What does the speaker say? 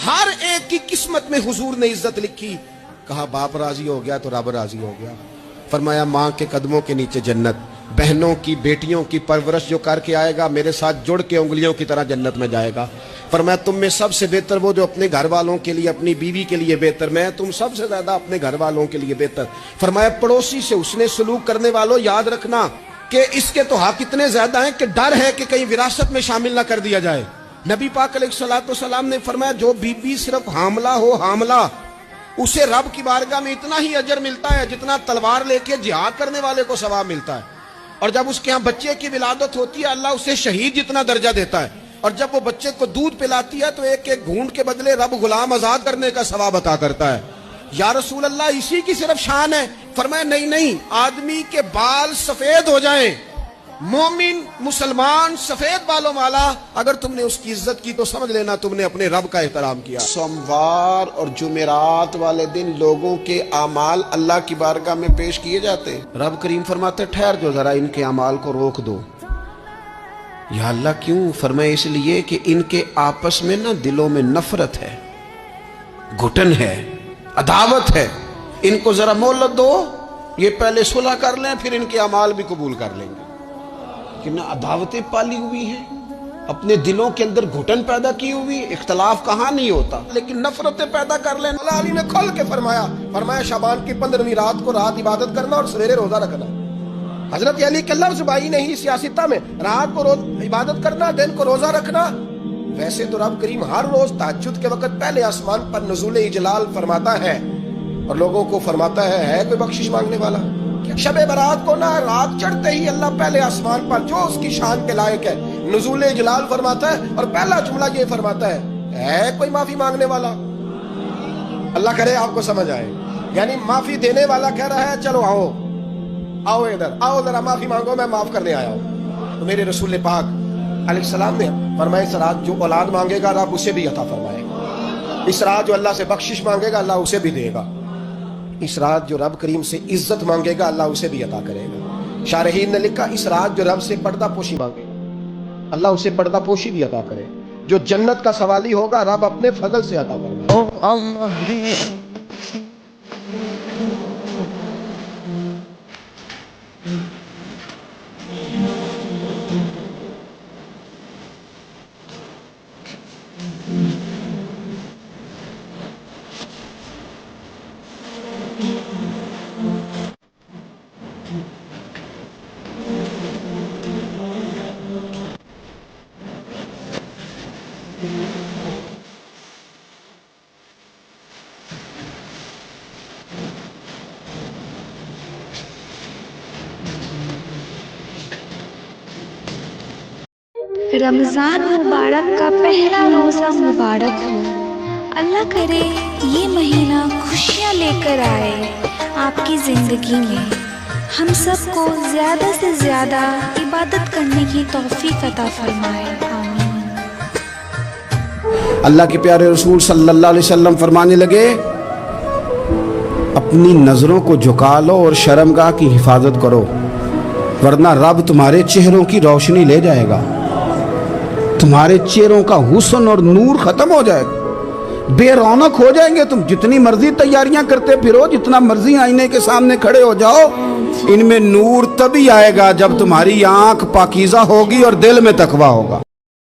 ہر ایک کی قسمت میں حضور نے عزت لکھی. کہا باپ راضی ہو گیا تو رب راضی ہو گیا. فرمایا ماں کے قدموں کے نیچے جنت. بہنوں کی بیٹیوں کی پرورش جو کر کے آئے گا میرے ساتھ جڑ کے انگلیوں کی طرح جنت میں جائے گا. فرمایا تم میں سب سے بہتر وہ جو اپنے گھر والوں کے لیے اپنی بیوی کے لیے بہتر. میں تم سب سے زیادہ اپنے گھر والوں کے لیے بہتر. فرمایا پڑوسی سے اس نے سلوک کرنے والوں یاد رکھنا کہ اس کے تو حق اتنے زیادہ ہیں کہ ڈر ہے کہ کہیں وراثت میں شامل نہ کر دیا جائے. نبی پاک علیہ الصلوۃ والسلام نے فرمایا جو بی بی صرف حاملہ ہو حاملہ اسے رب کی بارگاہ میں اتنا ہی اجر ملتا ہے جتنا تلوار لے کے جہاد کرنے والے کو ثواب ملتا ہے. اور جب اس کے ہاں بچے کی ولادت ہوتی ہے اللہ اسے شہید جتنا درجہ دیتا ہے. اور جب وہ بچے کو دودھ پلاتی ہے تو ایک ایک گھونٹ کے بدلے رب غلام آزاد کرنے کا ثواب عطا کرتا ہے. یا رسول اللہ اسی کی صرف شان ہے؟ فرمایا نہیں آدمی کے بال سفید ہو جائیں مومن مسلمان سفید بالوں والا اگر تم نے اس کی عزت کی تو سمجھ لینا تم نے اپنے رب کا احترام کیا. سوموار اور جمعرات والے دن لوگوں کے اعمال اللہ کی بارگاہ میں پیش کیے جاتے. رب کریم فرماتے ٹھہر جو ذرا ان کے اعمال کو روک دو. یا اللہ کیوں؟ فرمائے اس لیے کہ ان کے آپس میں نا دلوں میں نفرت ہے, گھٹن ہے, عداوت ہے. ان کو ذرا مہلت دو, یہ پہلے صلح کر لیں پھر ان کے اعمال بھی قبول کر لیں گے. کہ نہ عداوتیں پالی ہوئی ہیں, اپنے دلوں کے اندر گھٹن پیدا کی ہوئی. اختلاف کہاں نہیں ہوتا لیکن نفرتیں پیدا کر لیں. اللہ علی نے کھل کے فرمایا شعبان کی 15ویں رات کو رات عبادت کرنا اور سویرے روزہ رکھنا. حضرت علی کے لفظ بائی نہیں سیاستہ میں, رات کو روز عبادت کرنا دن کو روزہ رکھنا. ویسے تو رب کریم ہر روز تہجد کے وقت پہلے آسمان پر نزول اجلال فرماتا ہے اور لوگوں کو فرماتا ہے کوئی بخشش مانگنے والا. شب برات کو نہ رات چڑھتے ہی اللہ پہلے آسمان پر جو اس کی شان کے لائق ہے نزول جلال فرماتا ہے اور پہلا جملہ یہ فرماتا ہے کوئی معافی مانگنے والا. اللہ کرے آپ کو سمجھ آئے. یعنی معافی دینے والا کہہ رہا ہے چلو آؤ ادھر آؤ ذرا معافی مانگو میں معاف کرنے آیا ہوں. تو میرے رسول پاک علیہ السلام نے فرمایا اس رات جو اولاد مانگے گا رب اسے بھی عطا فرمائے گا. اس رات جو اللہ سے بخشش مانگے گا اللہ اسے بھی دے گا. اس رات جو رب کریم سے عزت مانگے گا اللہ اسے بھی عطا کرے گا. شارحین نے لکھا اس رات جو رب سے پردہ پوشی مانگے گا اللہ اسے پردہ پوشی بھی عطا کرے. جو جنت کا سوالی ہوگا رب اپنے فضل سے عطا کرے. رمضان مبارک کا پہلا روزہ مبارک ہو. اللہ کرے یہ مہینہ خوشیاں لے کر آئے آپ کی زندگی میں. ہم سب کو زیادہ سے زیادہ عبادت کرنے کی توفیق عطا فرمائے. آمین. اللہ کے پیارے رسول صلی اللہ علیہ وسلم فرمانے لگے اپنی نظروں کو جھکا لو اور شرمگاہ کی حفاظت کرو ورنہ رب تمہارے چہروں کی روشنی لے جائے گا. تمہارے چہروں کا حسن اور نور ختم ہو جائے گا, بے رونق ہو جائیں گے. تم جتنی مرضی تیاریاں کرتے پھرو, جتنا مرضی آئینے کے سامنے کھڑے ہو جاؤ, ان میں نور تبھی آئے گا جب تمہاری آنکھ پاکیزہ ہوگی اور دل میں تقویٰ ہوگا.